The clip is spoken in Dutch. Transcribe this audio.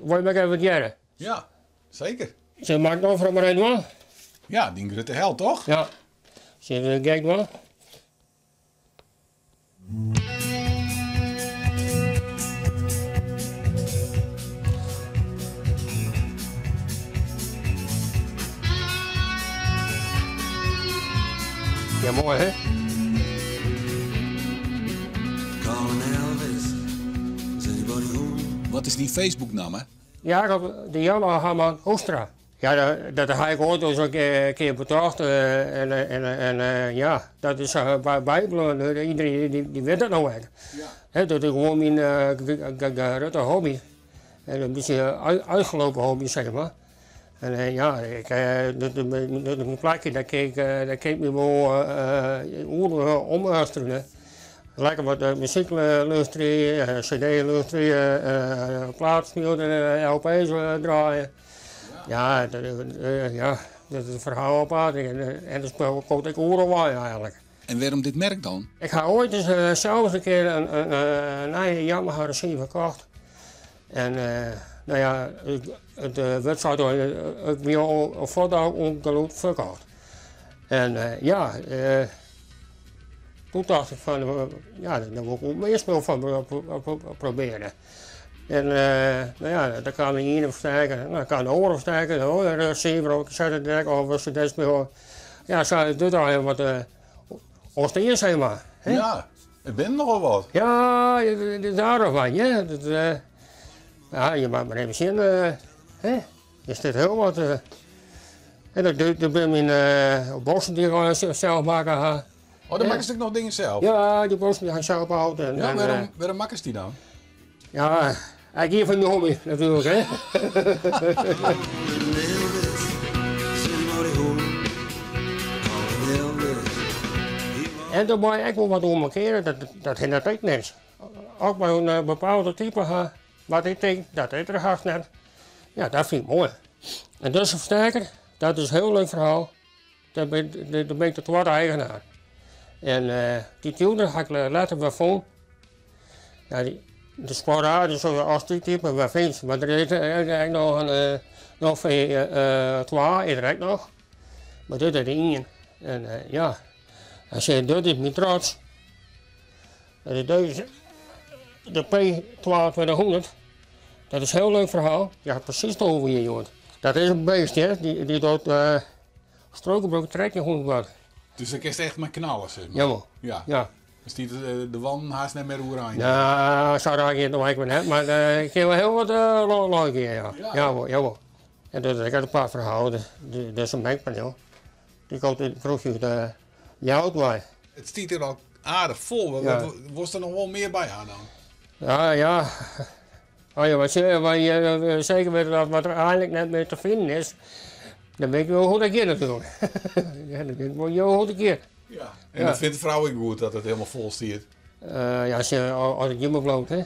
wil je me even wat jaren? Ja, zeker. Ze maakt nog voor maar een wel? Ja, die grote held, toch? Ja. Ze kijkt wel. Ja, mooi hè? Wat is die Facebook-naam, hè? Ja, de Jana Haman Oostra. Ja, dat heb ik ooit eens een keer betracht. Ja, dat is bijbel. Iedereen die weet dat nou echt. Ja. Dat is gewoon mijn hobby. En een beetje uitgelopen hobby, zeg maar. En ja, een plekje, daar keek me wel oren omluisteren. Lekker wat muziek luisteren, cd luisteren, plaatspelen, LP's draaien. Ja, dat is een verhaal apart en dat komt ik overal eigenlijk. En waarom dit merk dan? Ik ga ooit eens zelfs een keer een eigen Yamaha receiver gekocht. En nou ja, de website heb ik al een foto ongelooflijk verkocht. En ja, toen dacht ik van, ja, daar wil ik ook meer speel van proberen. En nou ja, dan kan de ene versterken, dan kan de andere versterken, de receiver ook, cassette of was het speel. Ja, zou dit al wat als de eerste, zeg maar. Hè? Ja, ik ben nogal wat. Ja, dat is aardig van je. Ja, je maakt maar even zin. Hè? Is dit heel wat. En dat ben mijn bossen die gewoon zelf maken. Oh, dan maken ze nog dingen zelf? Ja, die bossen die gaan zelf houden. Ja, waarom maken ze die dan? Ja, ik hier van de hobby natuurlijk, hè. En dan moet je echt wel wat omkeren, dat hindert ook niks. Ook bij een bepaalde type, wat ik denk, dat ik er graag net. Ja, dat vind ik mooi. En dat is een versterker, dat is een heel leuk verhaal. Daar ben ik de tweede eigenaar. En die tuner ga ik later wel vol. Ja, de Spora, dus als die type wel vindt, maar er is eigenlijk nog twee, direct nog. Maar dit is er één. En ja, hij zei, dit is mijn trots. Dat is deze, de P2200. Dat is een heel leuk verhaal. Ja, precies over je jongen. Dat is een beestje, die doet strokenbroek trekken gewoon wat. Dus dan is echt met knallen, zeg maar? Jawel. Ja. Dus die de wand haast niet meer hoe aan. Nou, zou daar geen nog net, maar ik heb wel heel wat leuk hier, ja. Jawel. En dus ik had een paar verhalen, dat is een mengpaneel. Die komt in de oud bij. Het stiet er al aardig vol. Was er nog wel meer bij aan dan? Ja. Oh ja, wat je zeker weet dat wat er eigenlijk net meer te vinden is, dan ben ik wel goed een keer natuurlijk. Ja, dan ben ik wel heel goed een keer. Ja, en dat vindt de vrouw ook goed dat het helemaal vol stiert. Ja, als je me bloot, hè.